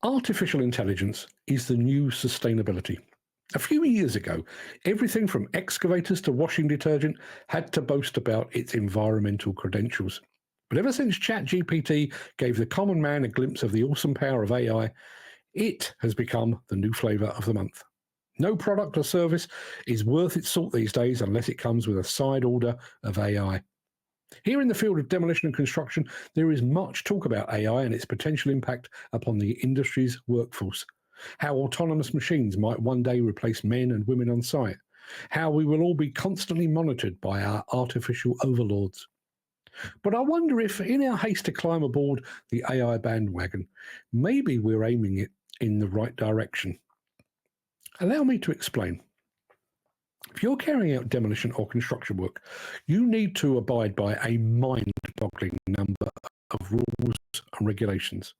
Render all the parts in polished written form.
Artificial intelligence is the new sustainability. A few years ago, everything from excavators to washing detergent had to boast about its environmental credentials. But ever since ChatGPT gave the common man a glimpse of the awesome power of AI, it has become the new flavour of the month. No product or service is worth its salt these days unless it comes with a side order of AI. Here in the field of demolition and construction, there is much talk about AI and its potential impact upon the industry's workforce. How autonomous machines might one day replace men and women on site. How we will all be constantly monitored by our artificial overlords. But I wonder if, in our haste to climb aboard the AI bandwagon, maybe we're aiming it in the right direction. Allow me to explain. If you're carrying out demolition or construction work, you need to abide by a mind-boggling number of rules and regulations.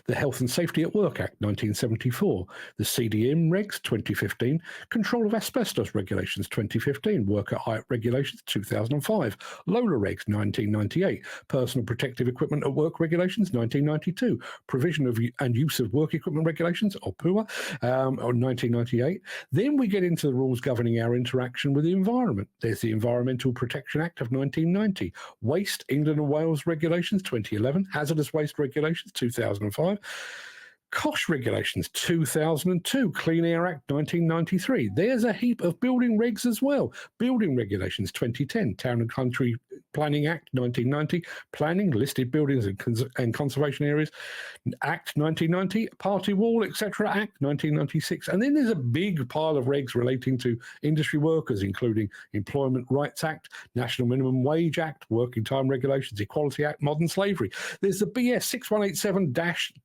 The Health and Safety at Work Act 1974, the CDM Regs 2015, Control of Asbestos Regulations 2015, Work at Height Regulations 2005, Lola Regs 1998, Personal Protective Equipment at Work Regulations 1992, Provision of and Use of Work Equipment Regulations, or PUA, or 1998. Then we get into the rules governing our interaction with the environment. There's the Environmental Protection Act of 1990, Waste England and Wales Regulations 2011, Hazardous Waste Regulations 2005, COSH Regulations 2002, Clean Air Act 1993. There's a heap of building regs as well. Building Regulations 2010, Town and Country Planning Act 1990, Planning, Listed Buildings and Conservation Areas Act 1990, Party Wall, etc. Act 1996. And then there's a big pile of regs relating to industry workers, including Employment Rights Act, National Minimum Wage Act, Working Time Regulations, Equality Act, Modern Slavery. There's the BS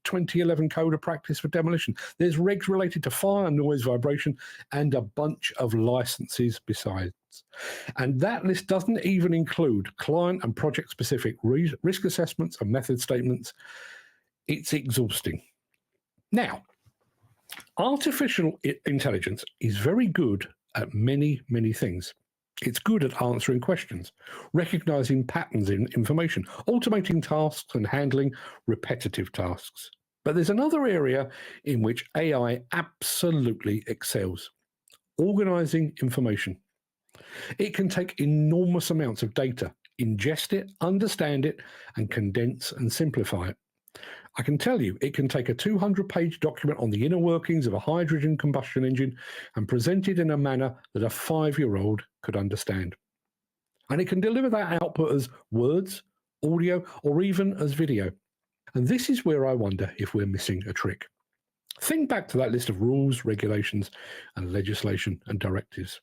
6187-2011 Code of Practice for Demolition. There's regs related to fire, noise, vibration, and a bunch of licenses besides. And that list doesn't even include client and project-specific risk assessments and method statements. It's exhausting. Now, artificial intelligence is very good at many, many things. It's good at answering questions, recognizing patterns in information, automating tasks, and handling repetitive tasks. But there's another area in which AI absolutely excels: organizing information. It can take enormous amounts of data, ingest it, understand it, and condense and simplify it. I can tell you, it can take a 200-page document on the inner workings of a hydrogen combustion engine and present it in a manner that a 5-year-old could understand. And it can deliver that output as words, audio, or even as video. And this is where I wonder if we're missing a trick. Think back to that list of rules, regulations, and legislation and directives.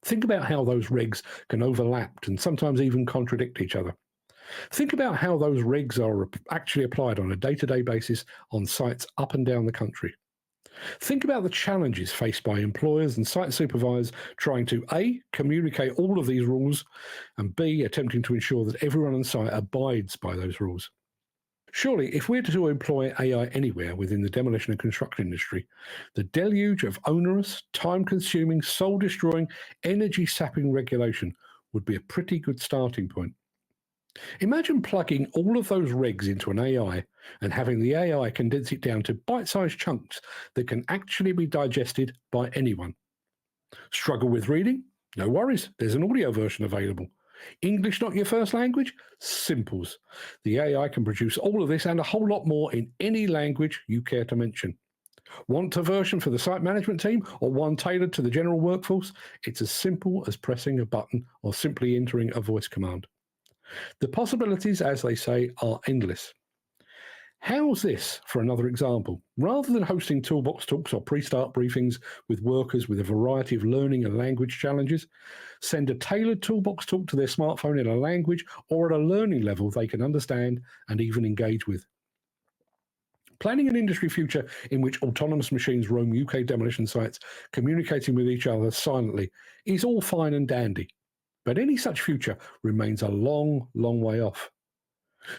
Think about how those regs can overlap and sometimes even contradict each other. Think about how those regs are actually applied on a day-to-day basis on sites up and down the country. Think about the challenges faced by employers and site supervisors trying to A, communicate all of these rules, and B, attempting to ensure that everyone on site abides by those rules. Surely, if we're to employ AI anywhere within the demolition and construction industry, the deluge of onerous, time-consuming, soul-destroying, energy-sapping regulation would be a pretty good starting point. Imagine plugging all of those regs into an AI and having the AI condense it down to bite-sized chunks that can actually be digested by anyone. Struggle with reading? No worries, there's an audio version available. English not your first language? Simples. The AI can produce all of this and a whole lot more in any language you care to mention. Want a version for the site management team or one tailored to the general workforce? It's as simple as pressing a button or simply entering a voice command. The possibilities, as they say, are endless. How's this for another example? Rather than hosting toolbox talks or pre-start briefings with workers with a variety of learning and language challenges, send a tailored toolbox talk to their smartphone in a language or at a learning level they can understand and even engage with. Planning an industry future in which autonomous machines roam UK demolition sites, communicating with each other silently, is all fine and dandy. But any such future remains a long, long way off.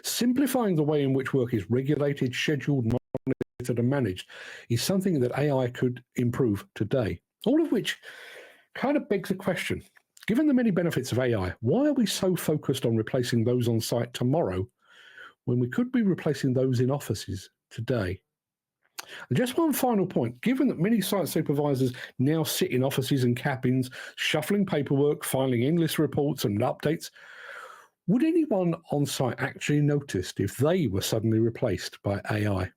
Simplifying the way in which work is regulated, scheduled, monitored, and managed is something that AI could improve today. All of which kind of begs the question, given the many benefits of AI, why are we so focused on replacing those on site tomorrow when we could be replacing those in offices today? And just one final point. Given that many site supervisors now sit in offices and cabins, shuffling paperwork, filing endless reports and updates, would anyone on site actually notice if they were suddenly replaced by AI?